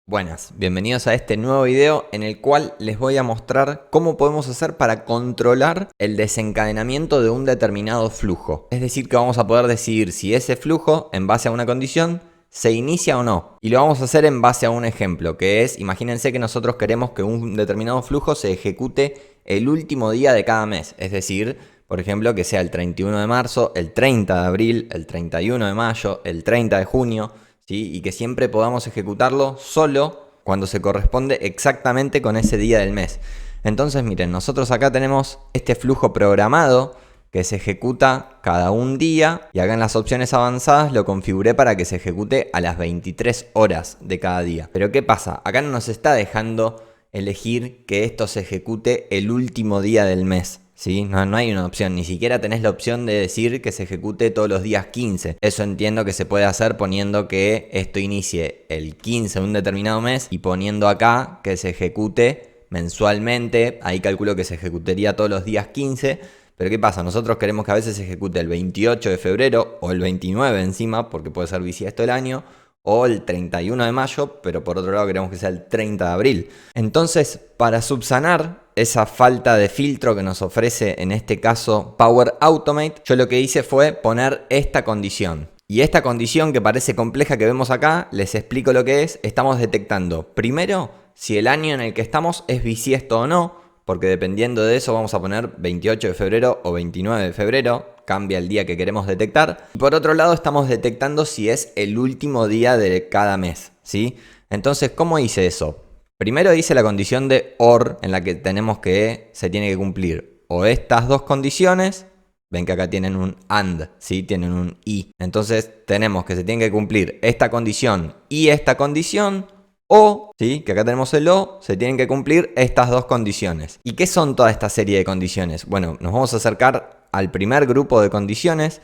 Buenas, bienvenidos a este nuevo video en el cual les voy a mostrar cómo podemos hacer para controlar el desencadenamiento de un determinado flujo. Es decir, que vamos a poder decidir si ese flujo, en base a una condición, se inicia o no. Y lo vamos a hacer en base a un ejemplo, que es, imagínense que nosotros queremos que un determinado flujo se ejecute el último día de cada mes. Es decir, por ejemplo, que sea el 31 de marzo, el 30 de abril, el 31 de mayo, el 30 de junio... ¿sí? Y que siempre podamos ejecutarlo solo cuando se corresponde exactamente con ese día del mes. Entonces miren, nosotros acá tenemos este flujo programado que se ejecuta cada un día, y acá en las opciones avanzadas lo configuré para que se ejecute a las 23 horas de cada día. Pero ¿qué pasa? Acá no nos está dejando elegir que esto se ejecute el último día del mes. ¿Sí? No hay una opción, ni siquiera tenés la opción de decir que se ejecute todos los días 15. Eso entiendo que se puede hacer poniendo que esto inicie el 15 de un determinado mes y poniendo acá que se ejecute mensualmente. Ahí calculo que se ejecutaría todos los días 15. Pero ¿qué pasa? Nosotros queremos que a veces se ejecute el 28 de febrero o el 29 encima, porque puede ser bisiesto el año, o el 31 de mayo, pero por otro lado queremos que sea el 30 de abril. Entonces, para subsanar esa falta de filtro que nos ofrece en este caso Power Automate, yo lo que hice fue poner esta condición. Y esta condición, que parece compleja, que vemos acá, les explico lo que es. Estamos detectando primero si el año en el que estamos es bisiesto o no, porque dependiendo de eso vamos a poner 28 de febrero o 29 de febrero. Cambia el día que queremos detectar. Y por otro lado estamos detectando si es el último día de cada mes, ¿sí? Entonces, ¿cómo hice eso? Primero hice la condición de OR, en la que tenemos que se tiene que cumplir o estas dos condiciones. Ven que acá tienen un AND, ¿sí? Tienen un y. Entonces tenemos que se tiene que cumplir esta condición y esta condición, o, ¿sí? Que acá tenemos el o, se tienen que cumplir estas dos condiciones. ¿Y qué son toda esta serie de condiciones? Bueno, nos vamos a acercar al primer grupo de condiciones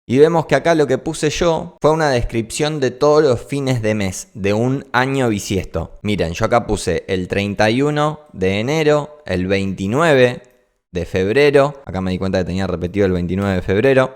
y vemos que acá lo que puse yo fue una descripción de todos los fines de mes de un año bisiesto. Miren, yo acá puse el 31 de enero, el 29 de febrero, acá me di cuenta que tenía repetido el 29 de febrero,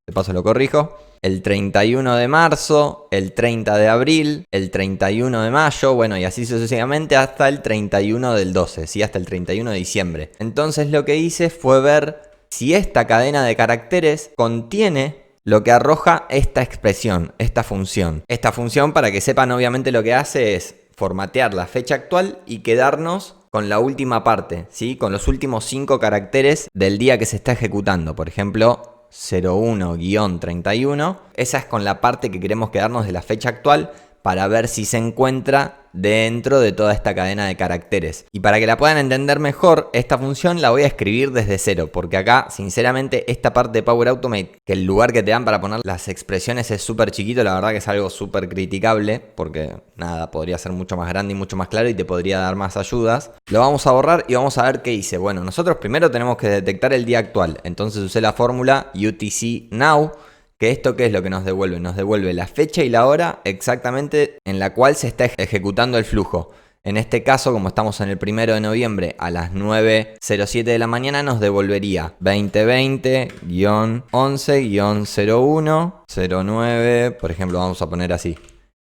de paso lo corrijo, el 31 de marzo, el 30 de abril, el 31 de mayo, bueno, y así sucesivamente hasta el 31 del 12, ¿sí? Hasta el 31 de diciembre. Entonces lo que hice fue ver si esta cadena de caracteres contiene lo que arroja esta expresión, esta función. Esta función, para que sepan, obviamente lo que hace es formatear la fecha actual y quedarnos con la última parte, ¿sí? Con los últimos 5 caracteres del día que se está ejecutando. Por ejemplo, 01-31. Esa es con la parte que queremos quedarnos de la fecha actual, para ver si se encuentra dentro de toda esta cadena de caracteres. Y para que la puedan entender mejor, esta función la voy a escribir desde cero, porque acá, sinceramente, esta parte de Power Automate, que el lugar que te dan para poner las expresiones es súper chiquito, la verdad que es algo súper criticable, porque nada, podría ser mucho más grande y mucho más claro y te podría dar más ayudas. Lo vamos a borrar y vamos a ver qué hice. Bueno, nosotros primero tenemos que detectar el día actual, entonces usé la fórmula UTC Now, que esto, ¿qué es lo que nos devuelve? Nos devuelve la fecha y la hora exactamente en la cual se está ejecutando el flujo. En este caso, como estamos en el 1 de noviembre a las 9:07 de la mañana, nos devolvería 2020-11-01-09, por ejemplo, vamos a poner así.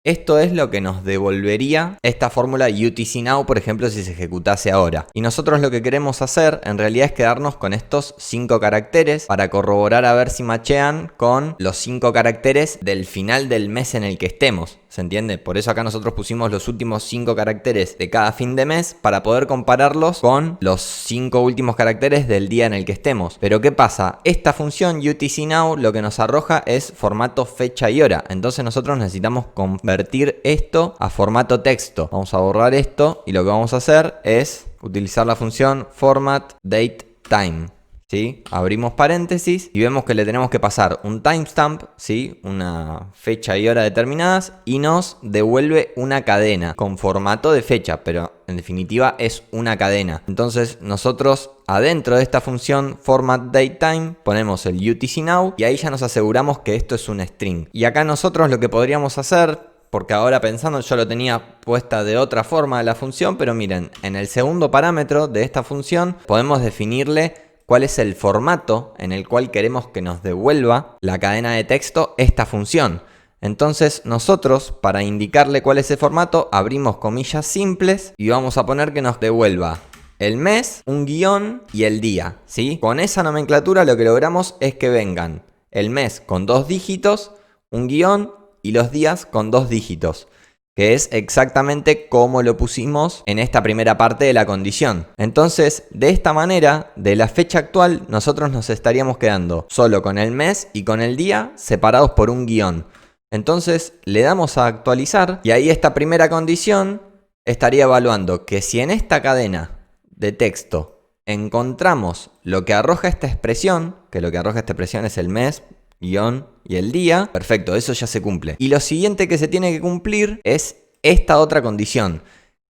Esto es lo que nos devolvería esta fórmula UTC Now, por ejemplo, si se ejecutase ahora. Y nosotros lo que queremos hacer en realidad es quedarnos con estos 5 caracteres para corroborar a ver si machean con los 5 caracteres del final del mes en el que estemos. ¿Se entiende? Por eso acá nosotros pusimos los últimos 5 caracteres de cada fin de mes para poder compararlos con los 5 últimos caracteres del día en el que estemos. Pero ¿qué pasa? Esta función UTC Now lo que nos arroja es formato fecha y hora. Entonces nosotros necesitamos convertir esto a formato texto. Vamos a borrar esto y lo que vamos a hacer es utilizar la función format date time. ¿Sí? Abrimos paréntesis y vemos que le tenemos que pasar un timestamp, ¿sí? Una fecha y hora determinadas, y nos devuelve una cadena con formato de fecha, pero en definitiva es una cadena. Entonces nosotros adentro de esta función formatDateTime ponemos el UTC Now y ahí ya nos aseguramos que esto es un string. Y acá nosotros lo que podríamos hacer, porque ahora pensando yo lo tenía puesta de otra forma la función, pero miren, en el segundo parámetro de esta función podemos definirle cuál es el formato en el cual queremos que nos devuelva la cadena de texto esta función. Entonces nosotros, para indicarle cuál es el formato, abrimos comillas simples y vamos a poner que nos devuelva el mes, un guión y el día, ¿sí? Con esa nomenclatura lo que logramos es que vengan el mes con 2 dígitos, un guión y los días con 2 dígitos, que es exactamente como lo pusimos en esta primera parte de la condición. Entonces, de esta manera, de la fecha actual, nosotros nos estaríamos quedando solo con el mes y con el día separados por un guión. Entonces, le damos a actualizar y ahí esta primera condición estaría evaluando que si en esta cadena de texto encontramos lo que arroja esta expresión, que lo que arroja esta expresión es el mes, guión y el día, perfecto, eso ya se cumple. Y lo siguiente que se tiene que cumplir es esta otra condición,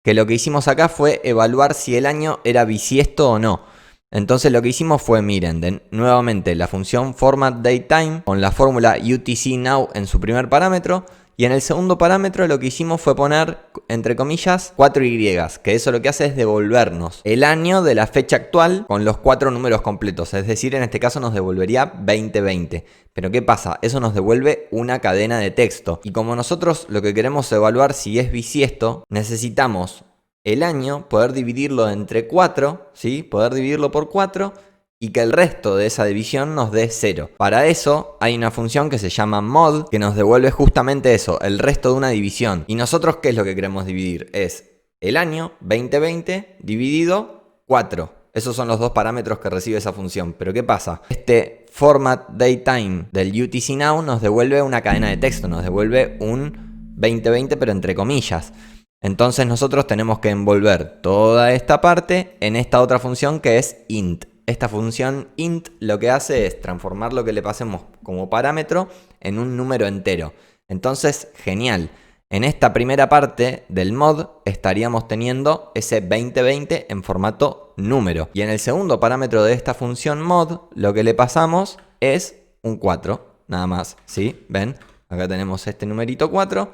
que lo que hicimos acá fue evaluar si el año era bisiesto o no. Entonces lo que hicimos fue, miren, nuevamente la función formatDateTime con la fórmula UTC-Now en su primer parámetro. Y en el segundo parámetro lo que hicimos fue poner, entre comillas, 4Y, que eso lo que hace es devolvernos el año de la fecha actual con los 4 números completos. Es decir, en este caso nos devolvería 2020. Pero ¿qué pasa? Eso nos devuelve una cadena de texto. Y como nosotros lo que queremos evaluar si es bisiesto, necesitamos el año, poder dividirlo entre 4, ¿sí? Poder dividirlo por 4 y que el resto de esa división nos dé 0. Para eso hay una función que se llama mod, que nos devuelve justamente eso, el resto de una división. Y nosotros, ¿qué es lo que queremos dividir? Es el año 2020 dividido 4. Esos son los dos parámetros que recibe esa función. Pero ¿qué pasa? Este formatDateTime del UTC-Now nos devuelve una cadena de texto, nos devuelve un 2020 pero entre comillas. Entonces nosotros tenemos que envolver toda esta parte en esta otra función que es int. Esta función int lo que hace es transformar lo que le pasemos como parámetro en un número entero. Entonces, genial. En esta primera parte del mod estaríamos teniendo ese 2020 en formato número. Y en el segundo parámetro de esta función mod, lo que le pasamos es un 4, nada más. ¿Sí? ¿Ven? Acá tenemos este numerito 4.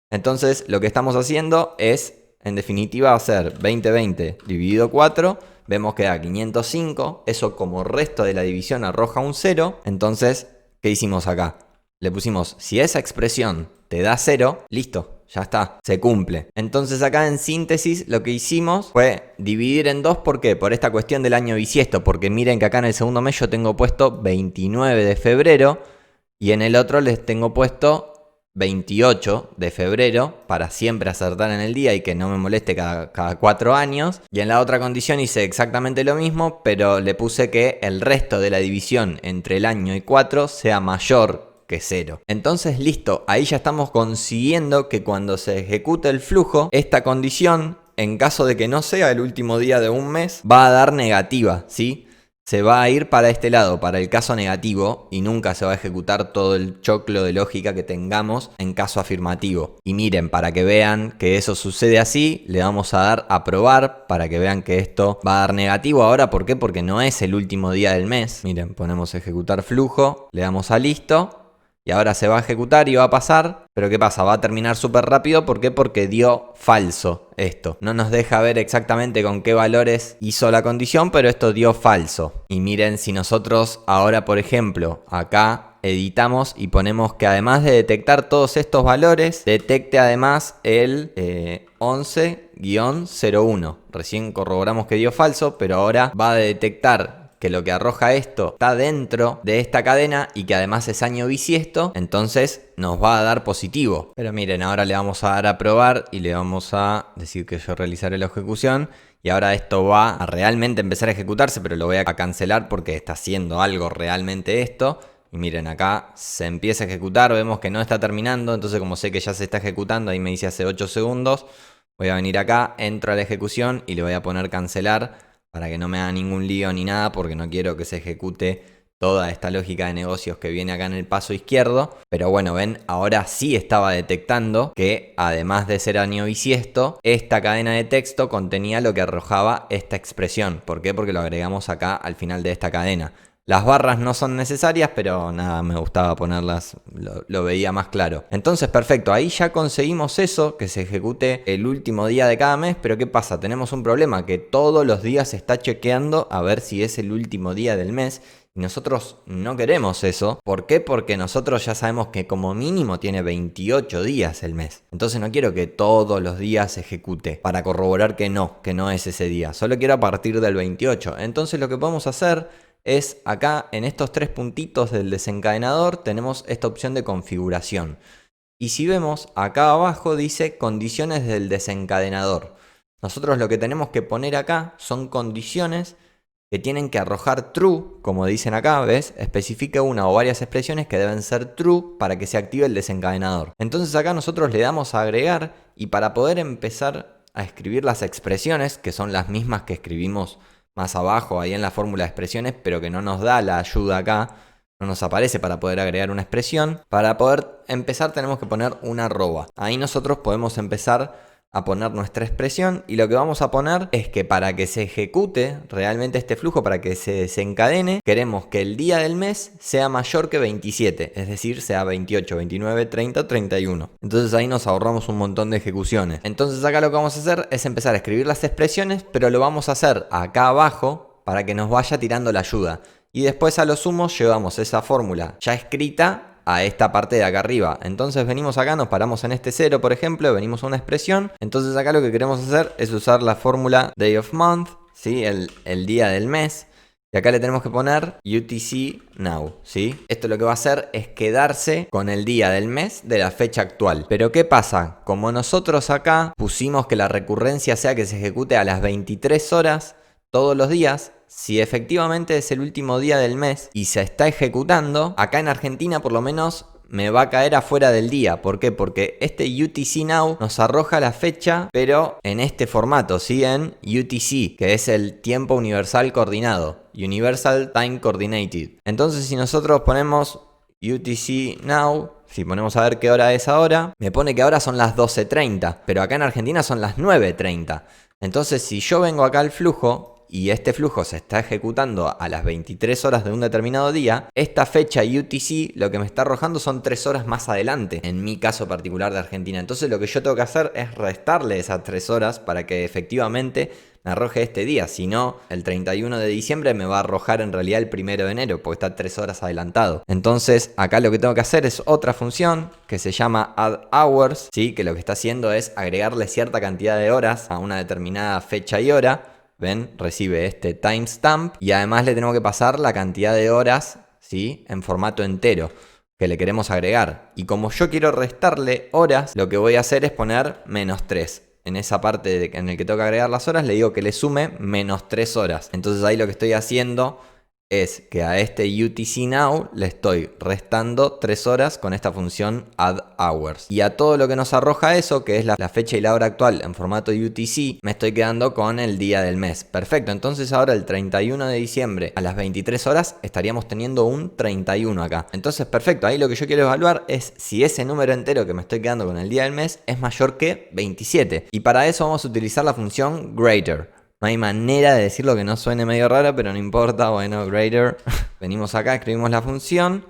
Entonces, lo que estamos haciendo es, en definitiva, hacer 2020 dividido 4. Vemos que da 505, eso como resto de la división arroja un 0. Entonces, ¿qué hicimos acá? Le pusimos, si esa expresión te da 0, listo, ya está, se cumple. Entonces acá en síntesis lo que hicimos fue dividir en 2, ¿por qué? Por esta cuestión del año bisiesto, porque miren que acá en el segundo mes yo tengo puesto 29 de febrero y en el otro les tengo puesto 28 de febrero para siempre acertar en el día y que no me moleste cada 4 años. Y en la otra condición hice exactamente lo mismo, pero le puse que el resto de la división entre el año y 4 sea mayor que 0. Entonces listo, ahí ya estamos consiguiendo que cuando se ejecute el flujo, esta condición, en caso de que no sea el último día de un mes, va a dar negativa, ¿sí? Se va a ir para este lado, para el caso negativo, y nunca se va a ejecutar todo el choclo de lógica que tengamos en caso afirmativo. Y miren, para que vean que eso sucede así, le vamos a dar a probar para que vean que esto va a dar negativo ahora. ¿Por qué? Porque no es el último día del mes. Miren, ponemos ejecutar flujo, le damos a listo. Y ahora se va a ejecutar y va a pasar. Pero ¿qué pasa? Va a terminar súper rápido. ¿Por qué? Porque dio falso esto. No nos deja ver exactamente con qué valores hizo la condición, pero esto dio falso. Y miren, si nosotros ahora, por ejemplo, acá editamos y ponemos que además de detectar todos estos valores, detecte además el 11-01. Recién corroboramos que dio falso, pero ahora va a detectar que lo que arroja esto está dentro de esta cadena y que además es año bisiesto, entonces nos va a dar positivo. Pero miren, ahora le vamos a dar a probar y le vamos a decir que yo realizaré la ejecución. Y ahora esto va a realmente empezar a ejecutarse, pero lo voy a cancelar porque está haciendo algo realmente esto. Y miren, acá se empieza a ejecutar, vemos que no está terminando, entonces como sé que ya se está ejecutando, ahí me dice hace 8 segundos, voy a venir acá, entro a la ejecución y le voy a poner cancelar, para que no me haga ningún lío ni nada, porque no quiero que se ejecute toda esta lógica de negocios que viene acá en el paso izquierdo. Pero bueno, ven, ahora sí estaba detectando que además de ser año bisiesto, esta cadena de texto contenía lo que arrojaba esta expresión. ¿Por qué? Porque lo agregamos acá al final de esta cadena. Las barras no son necesarias, pero nada, me gustaba ponerlas, lo veía más claro. Entonces, perfecto, ahí ya conseguimos eso, que se ejecute el último día de cada mes. Pero ¿qué pasa? Tenemos un problema, que todos los días se está chequeando a ver si es el último día del mes. Y nosotros no queremos eso. ¿Por qué? Porque nosotros ya sabemos que como mínimo tiene 28 días el mes. Entonces no quiero que todos los días se ejecute para corroborar que no es ese día. Solo quiero a partir del 28. Entonces lo que podemos hacer es acá en estos 3 puntitos del desencadenador tenemos esta opción de configuración. Y si vemos acá abajo dice condiciones del desencadenador. Nosotros lo que tenemos que poner acá son condiciones que tienen que arrojar true, como dicen acá, ¿ves? Especifica una o varias expresiones que deben ser true para que se active el desencadenador. Entonces acá nosotros le damos a agregar y para poder empezar a escribir las expresiones, que son las mismas que escribimos más abajo ahí en la fórmula de expresiones, pero que no nos da la ayuda acá, no nos aparece para poder agregar una expresión. Para poder empezar tenemos que poner una arroba. Ahí nosotros podemos empezar a poner nuestra expresión y lo que vamos a poner es que para que se ejecute realmente este flujo, para que se desencadene, queremos que el día del mes sea mayor que 27, es decir, sea 28, 29, 30, 31. Entonces ahí nos ahorramos un montón de ejecuciones. Entonces acá lo que vamos a hacer es empezar a escribir las expresiones, pero lo vamos a hacer acá abajo para que nos vaya tirando la ayuda. Y después a lo sumo llevamos esa fórmula ya escrita a esta parte de acá arriba. Entonces venimos acá, nos paramos en este 0 por ejemplo, venimos a una expresión. Entonces acá lo que queremos hacer es usar la fórmula day of month, ¿sí? el día del mes. Y acá le tenemos que poner UTC now, ¿sí? Esto lo que va a hacer es quedarse con el día del mes de la fecha actual. Pero ¿qué pasa? Como nosotros acá pusimos que la recurrencia sea que se ejecute a las 23 horas todos los días, si efectivamente es el último día del mes y se está ejecutando, acá en Argentina por lo menos me va a caer afuera del día. ¿Por qué? Porque este UTC Now nos arroja la fecha, pero en este formato, ¿sí? En UTC, que es el tiempo universal coordinado, Universal Time Coordinated. Entonces si nosotros ponemos UTC Now, si ponemos a ver qué hora es ahora, me pone que ahora son las 12:30, pero acá en Argentina son las 9:30. Entonces si yo vengo acá al flujo y este flujo se está ejecutando a las 23 horas de un determinado día, esta fecha UTC lo que me está arrojando son 3 horas más adelante, en mi caso particular de Argentina. Entonces lo que yo tengo que hacer es restarle esas 3 horas para que efectivamente me arroje este día. Si no, el 31 de diciembre me va a arrojar en realidad el 1 de enero, porque está 3 horas adelantado. Entonces acá lo que tengo que hacer es otra función que se llama add hours, ¿sí? Que lo que está haciendo es agregarle cierta cantidad de horas a una determinada fecha y hora. ¿Ven? Recibe este timestamp y además le tenemos que pasar la cantidad de horas, ¿sí? En formato entero que le queremos agregar. Y como yo quiero restarle horas, lo que voy a hacer es poner -3. En esa parte en el que tengo que agregar las horas le digo que le sume -3 horas. Entonces ahí lo que estoy haciendo es que a este UTC Now le estoy restando 3 horas con esta función add hours. Y a todo lo que nos arroja eso, que es la fecha y la hora actual en formato UTC, me estoy quedando con el día del mes. Perfecto, entonces ahora el 31 de diciembre a las 23 horas estaríamos teniendo un 31 acá. Entonces perfecto, ahí lo que yo quiero evaluar es si ese número entero que me estoy quedando con el día del mes es mayor que 27. Y para eso vamos a utilizar la función greater. No hay manera de decirlo que no suene medio raro, pero no importa. Bueno, greater. Venimos acá, escribimos la función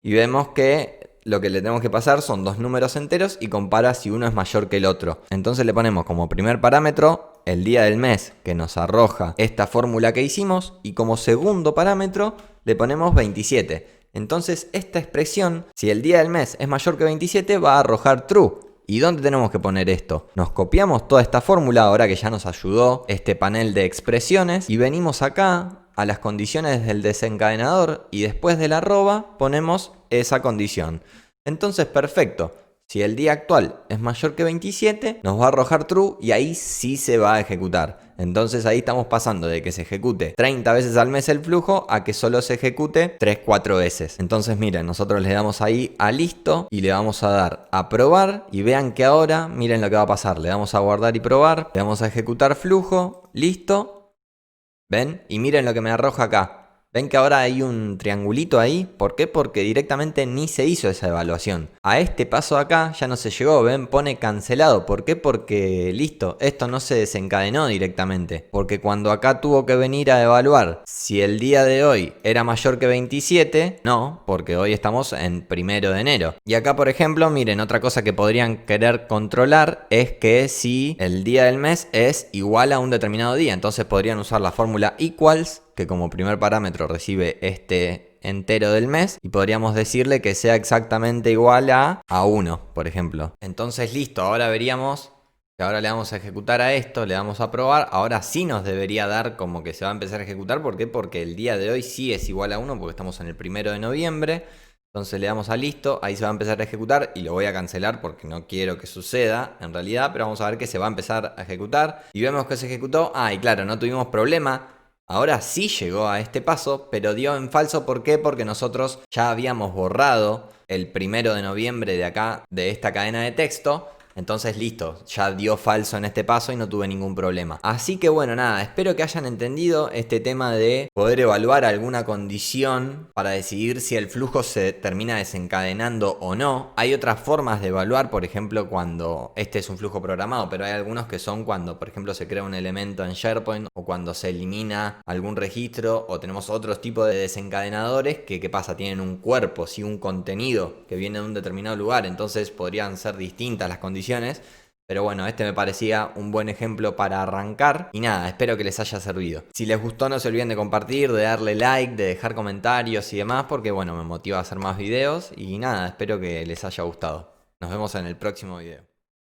y vemos que lo que le tenemos que pasar son 2 números enteros y compara si uno es mayor que el otro. Entonces le ponemos como primer parámetro el día del mes que nos arroja esta fórmula que hicimos y como segundo parámetro le ponemos 27. Entonces esta expresión, si el día del mes es mayor que 27, va a arrojar true. ¿Y dónde tenemos que poner esto? Nos copiamos toda esta fórmula ahora que ya nos ayudó este panel de expresiones y venimos acá a las condiciones del desencadenador y después de la arroba ponemos esa condición. Entonces perfecto, si el día actual es mayor que 27 nos va a arrojar true y ahí sí se va a ejecutar. Entonces ahí estamos pasando de que se ejecute 30 veces al mes el flujo a que solo se ejecute 3-4 veces. Entonces miren, nosotros le damos ahí a listo y le vamos a dar a probar y vean que ahora miren lo que va a pasar. Le damos a guardar y probar, le damos a ejecutar flujo, listo. ¿Ven? Y miren lo que me arroja acá. ¿Ven que ahora hay un triangulito ahí? ¿Por qué? Porque directamente ni se hizo esa evaluación. A este paso acá ya no se llegó, ¿ven? Pone cancelado. ¿Por qué? Porque listo, esto no se desencadenó directamente. Porque cuando acá tuvo que venir a evaluar si el día de hoy era mayor que 27, no, porque hoy estamos en 1 de enero. Y acá, por ejemplo, miren, otra cosa que podrían querer controlar es que si el día del mes es igual a un determinado día. Entonces podrían usar la fórmula equals que como primer parámetro recibe este entero del mes, y podríamos decirle que sea exactamente igual a 1, por ejemplo. Entonces listo, ahora veríamos que ahora le vamos a ejecutar a esto, le damos a probar. Ahora sí nos debería dar como que se va a empezar a ejecutar. ¿Por qué? Porque el día de hoy sí es igual a 1, porque estamos en el 1 de noviembre. Entonces le damos a listo, ahí se va a empezar a ejecutar y lo voy a cancelar porque no quiero que suceda en realidad, pero vamos a ver que se va a empezar a ejecutar y vemos que se ejecutó. Y claro, no tuvimos problema. Ahora sí llegó a este paso, pero dio en falso. ¿Por qué? Porque nosotros ya habíamos borrado el 1 de noviembre de acá, de esta cadena de texto. Entonces listo, ya dio falso en este paso y no tuve ningún problema. Así que bueno, nada, espero que hayan entendido este tema de poder evaluar alguna condición para decidir si el flujo se termina desencadenando o no. Hay otras formas de evaluar, por ejemplo, cuando este es un flujo programado, pero hay algunos que son cuando, por ejemplo, se crea un elemento en SharePoint o cuando se elimina algún registro, o tenemos otros tipos de desencadenadores que, ¿qué pasa? Tienen un cuerpo, ¿sí? Un contenido que viene de un determinado lugar, entonces podrían ser distintas las condiciones. Pero bueno, este me parecía un buen ejemplo para arrancar. Y nada, espero que les haya servido. Si les gustó, no se olviden de compartir, de darle like, de dejar comentarios y demás, porque bueno, me motiva a hacer más videos. Y nada, espero que les haya gustado. Nos vemos en el próximo video.